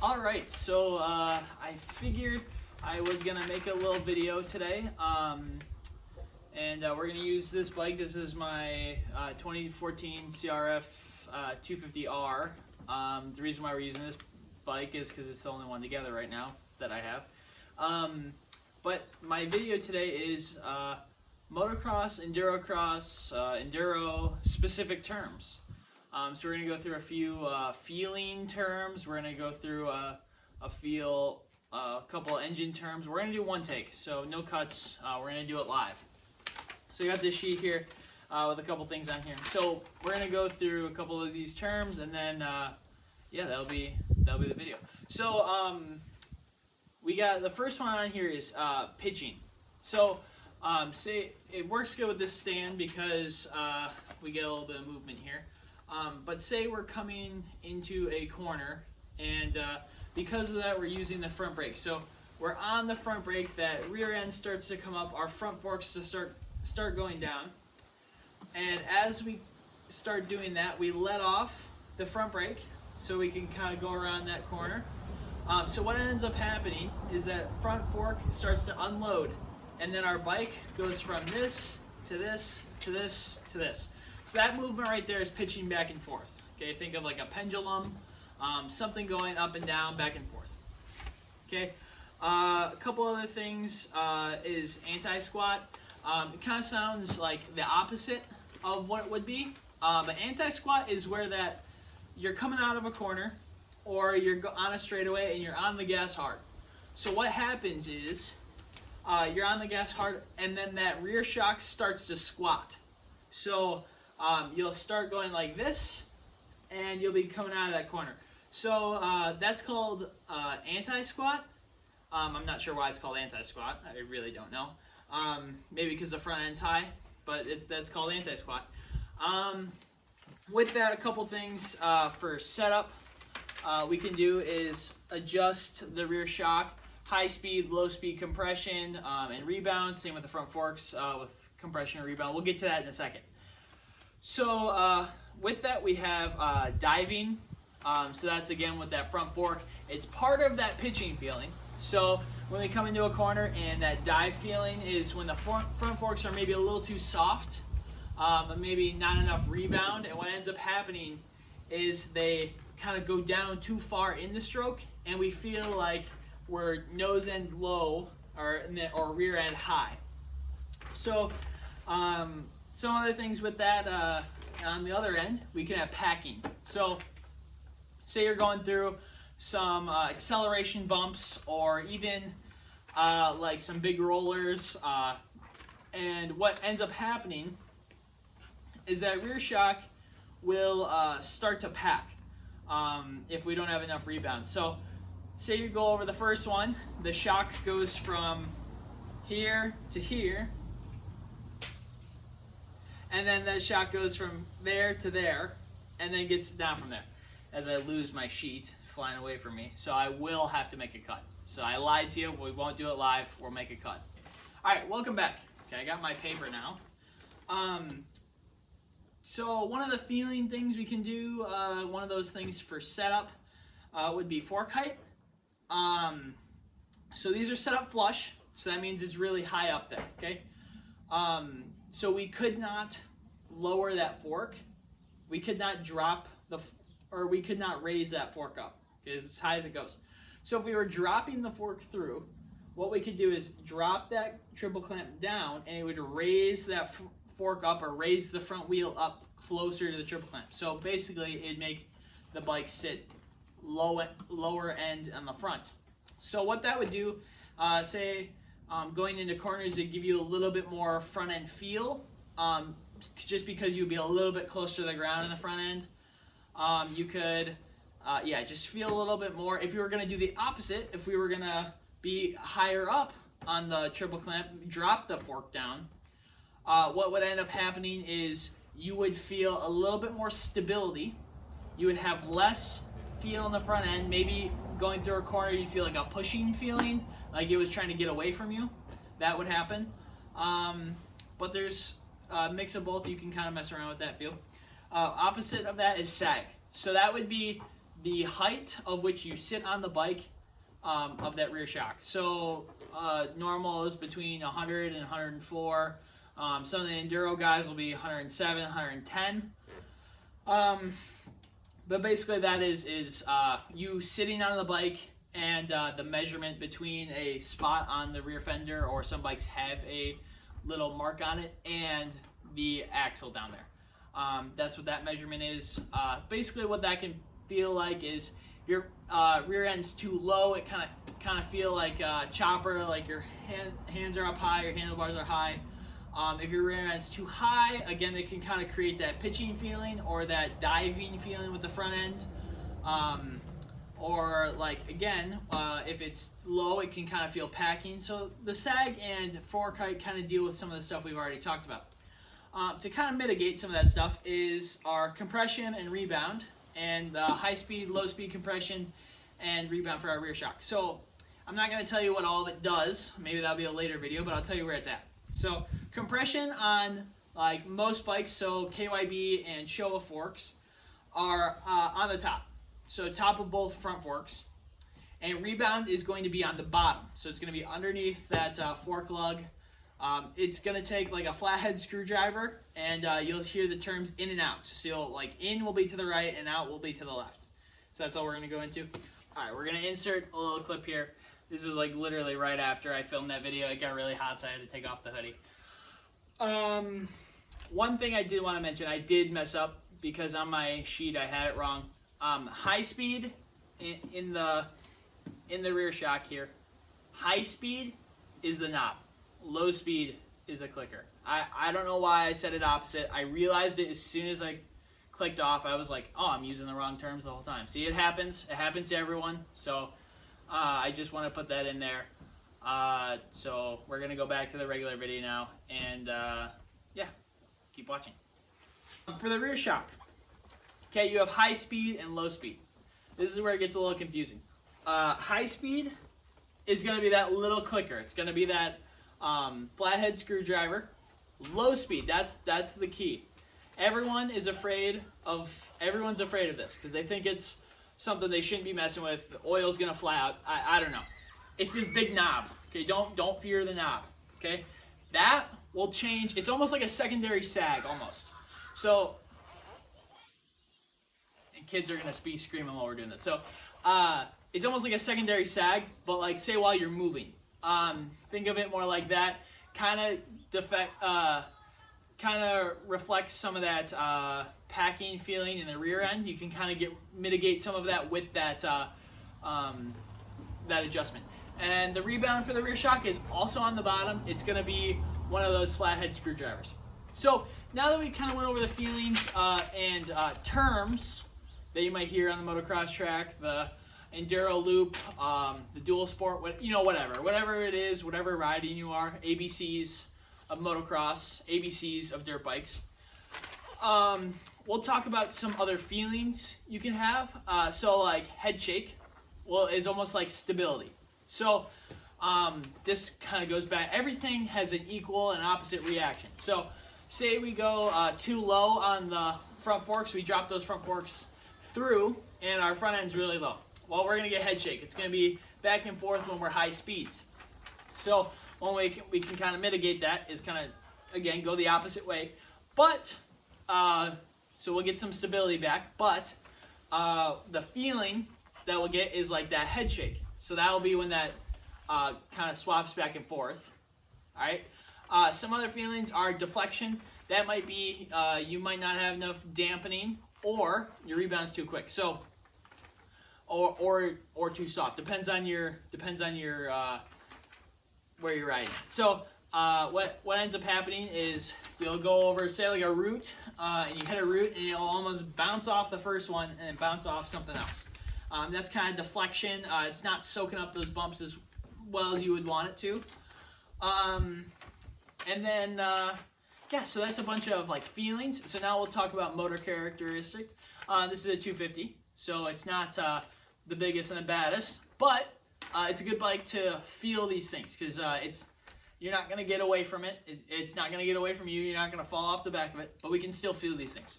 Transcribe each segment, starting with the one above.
Alright, so I figured I was going to make a little video today, and we're going to use this bike. This is my 2014 CRF 250R. The reason why we're using this bike is because it's the only one together right now that I have. But my video today is motocross, endurocross, enduro specific terms. So we're going to go through a few feeling terms. We're going to go through a couple engine terms. We're going to do one take, so no cuts. We're going to do it live. So you got this sheet here with a couple things on here. So we're going to go through a couple of these terms, and then yeah, that'll be the video. So we got the first one on here is pitching. So say it works good with this stand because we get a little bit of movement here. But say we're coming into a corner, and because of that we're using the front brake. So we're on the front brake, that rear end starts to come up, our front forks to start going down. And as we start doing that, we let off the front brake so we can kind of go around that corner. So what ends up happening is that front fork starts to unload, and then our bike goes from this to this to this to this. So that movement right there is pitching back and forth. Okay, think of like a pendulum, something going up and down, back and forth. Okay, a couple other things is anti-squat. It kind of sounds like the opposite of what it would be. But anti-squat is where that you're coming out of a corner, or you're on a straightaway and you're on the gas hard. So what happens is you're on the gas hard, and then that rear shock starts to squat. So you'll start going like this, and you'll be coming out of that corner. So that's called anti-squat. I'm not sure why it's called anti-squat. I really don't know. Maybe because the front end's high, but that's called anti-squat. With that, a couple things for setup we can do is adjust the rear shock, high speed, low speed compression, and rebound. Same with the front forks with compression and rebound. We'll get to that in a second. So with that we have diving. So that's again with that front fork. It's part of that pitching feeling. So when we come into a corner, and that dive feeling is when the front forks are maybe a little too soft, maybe not enough rebound, and what ends up happening is they kind of go down too far in the stroke, and we feel like we're nose end low or rear end high. So some other things with that, on the other end, we can have packing. So say you're going through some acceleration bumps, or even like some big rollers, and what ends up happening is that rear shock will start to pack if we don't have enough rebound. So say you go over the first one, the shock goes from here to here, and then that shock goes from there to there, and then gets down from there. As I lose my sheet flying away from me, so I will have to make a cut. So I lied to you, we won't do it live, we'll make a cut. Alright, welcome back. Okay, I got my paper now. So one of the feeling things we can do, one of those things for setup would be fork height. So these are set up flush, so that means it's really high up there, okay? So we could not lower that fork. We could not drop or we could not raise that fork up. It's as high as it goes. So if we were dropping the fork through, what we could do is drop that triple clamp down, and it would raise that fork up, or raise the front wheel up closer to the triple clamp. So basically it'd make the bike sit lower end on the front. So what that would do, say going into corners, it'd give you a little bit more front end feel, just because you'd be a little bit closer to the ground in the front end. You could yeah, just feel a little bit more. If you were going to do the opposite, if we were going to be higher up on the triple clamp, drop the fork down, what would end up happening is you would feel a little bit more stability. You would have less feel in the front end. Maybe going through a corner, you'd feel like a pushing feeling, like it was trying to get away from you. That would happen. But there's a mix of both. You can kind of mess around with that feel. Opposite of that is sag. So that would be the height of which you sit on the bike of that rear shock. So normal is between 100 and 104. Some of the enduro guys will be 107, 110. But basically that is you sitting on the bike and the measurement between a spot on the rear fender, or some bikes have a little mark on it, and the axle down there. That's what that measurement is. Basically what that can feel like is your rear end's too low. It kind of feel like a chopper, like your hands are up high, your handlebars are high. If your rear end's too high, again, it can kind of create that pitching feeling or that diving feeling with the front end. Or like, again, if it's low, it can kind of feel packing. So the sag and fork height kind of deal with some of the stuff we've already talked about. To kind of mitigate some of that stuff is our compression and rebound, and high speed, low speed compression and rebound for our rear shock. So I'm not going to tell you what all of it does. Maybe that'll be a later video, but I'll tell you where it's at. So compression on like most bikes, so KYB and Showa forks, are on the top. So top of both front forks. And rebound is going to be on the bottom. So it's going to be underneath that fork lug. It's going to take like a flathead screwdriver, and you'll hear the terms in and out. So you'll, like, in will be to the right and out will be to the left. So that's all we're going to go into. All right, we're going to insert a little clip here. This is like literally right after I filmed that video. It got really hot, so I had to take off the hoodie. One thing I did want to mention, I did mess up because on my sheet I had it wrong. High speed in the rear shock here. High speed is the knob. Low speed is a clicker. I don't know why I said it opposite. I realized it as soon as I clicked off. I was like, oh, I'm using the wrong terms the whole time. See, it happens. It happens to everyone. So I just want to put that in there. So we're going to go back to the regular video now. And yeah, keep watching. For the rear shock, okay, you have high speed and low speed. This is where it gets a little confusing. High speed is going to be that little clicker. It's going to be that flathead screwdriver. Low speed, that's the key. Everyone's afraid of this because they think it's something they shouldn't be messing with. The oil's gonna fly out. I don't know. It's this big knob. Okay, don't fear the knob. Okay, that will change. It's almost like a secondary sag almost. So, and kids are gonna be screaming while we're doing this. So, it's almost like a secondary sag, but like say while you're moving. Think of it more like that. Kind of reflects some of that packing feeling in the rear end. You can kind of mitigate some of that with that that adjustment. And the rebound for the rear shock is also on the bottom. It's going to be one of those flathead screwdrivers. So now that we kind of went over the feelings and terms that you might hear on the motocross track, the enduro loop, the dual sport, whatever it is, whatever riding you are, ABCs of motocross, ABCs of dirt bikes. We'll talk about some other feelings you can have. So like head shake, is almost like stability. So this kind of goes back. Everything has an equal and opposite reaction. So say we go too low on the front forks, we drop those front forks through, and our front end's really low. Well, we're going to get head shake. It's going to be back and forth when we're high speeds. So one way we can kind of mitigate that is kind of, again, go the opposite way. But, so we'll get some stability back. But the feeling that we'll get is like that head shake. So that will be when that kind of swaps back and forth. All right. Some other feelings are deflection. That might be you might not have enough dampening, or your rebound's too quick. So, or too soft. Depends on your where you're riding. So what ends up happening is you'll go over, say, like a root, and you hit a root, and it'll almost bounce off the first one and then bounce off something else. That's kind of deflection. It's not soaking up those bumps as well as you would want it to. And then yeah, so that's a bunch of like feelings. So now we'll talk about motor characteristic. This is a 250, so it's not the biggest and the baddest, but it's a good bike to feel these things because you're not going to get away from it. It's not going to get away from you. You're not going to fall off the back of it, but we can still feel these things.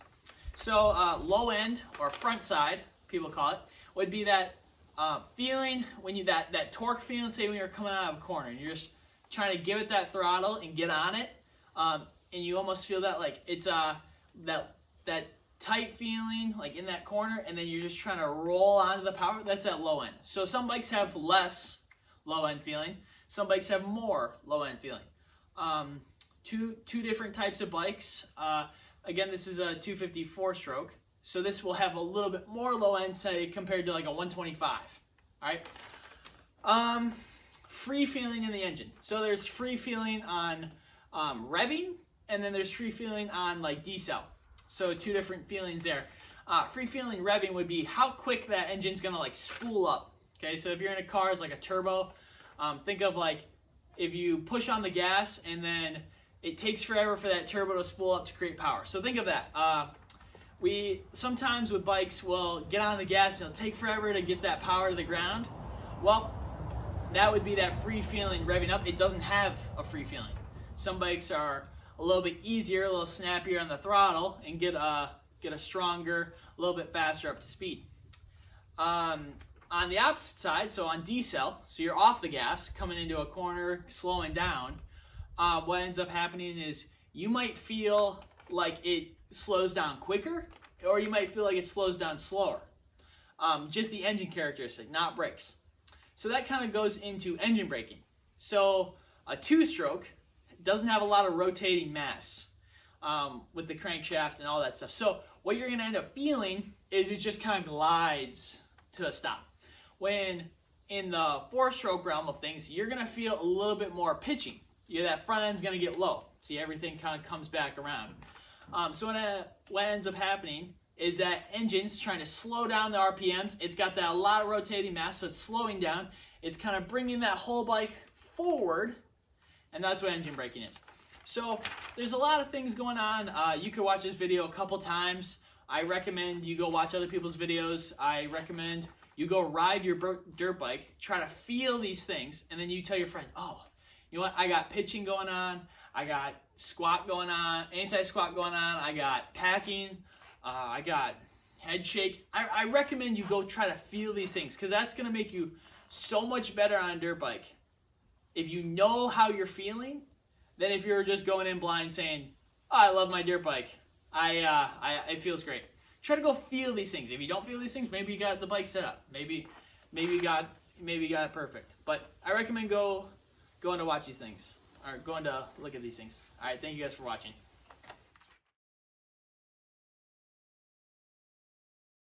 So low end, or front side, people call it, would be that feeling when you that torque feeling. Say when you're coming out of a corner and you're just trying to give it that throttle and get on it, and you almost feel that like it's that tight feeling like in that corner, and then you're just trying to roll onto the power. That's that low end. So some bikes have less low end feeling. Some bikes have more low end feeling. Two different types of bikes. Again, this is a 250 4-stroke, so this will have a little bit more low end, say, compared to like a 125. All right. Free feeling in the engine. So there's free feeling on revving, and then there's free feeling on like decel. So two different feelings there. Free feeling revving would be how quick that engine's gonna like spool up. Okay, so if you're in a car, it's like a turbo. Think of like if you push on the gas and then it takes forever for that turbo to spool up to create power. So think of that. We sometimes with bikes will get on the gas and it'll take forever to get that power to the ground. Well, that would be that free feeling revving up. It doesn't have a free feeling. Some bikes are a little bit easier, a little snappier on the throttle, and get a stronger, a little bit faster up to speed. On the opposite side, so on decel, so you're off the gas, coming into a corner, slowing down, what ends up happening is you might feel like it slows down quicker, or you might feel like it slows down slower. Just the engine characteristic, not brakes. So that kind of goes into engine braking. So a 2-stroke doesn't have a lot of rotating mass with the crankshaft and all that stuff. So what you're going to end up feeling is it just kind of glides to a stop. When in the 4-stroke realm of things, you're going to feel a little bit more pitching. That front end's going to get low. See, everything kind of comes back around. So what ends up happening is that engine's trying to slow down the RPMs. It's got that a lot of rotating mass, so it's slowing down. It's kind of bringing that whole bike forward, and that's what engine braking is. So there's a lot of things going on. You could watch this video a couple times. I recommend you go watch other people's videos. I recommend you go ride your dirt bike, try to feel these things, and then you tell your friend, oh, you know what, I got pitching going on, I got squat going on, anti-squat going on, I got packing, I got head shake. I recommend you go try to feel these things, because that's going to make you so much better on a dirt bike. If you know how you're feeling, than if you're just going in blind saying, oh, I love my dirt bike. It feels great. Try to go feel these things. If you don't feel these things, maybe you got the bike set up. Maybe you got it perfect. But I recommend going to watch these things, or going to look at these things. All right, thank you guys for watching.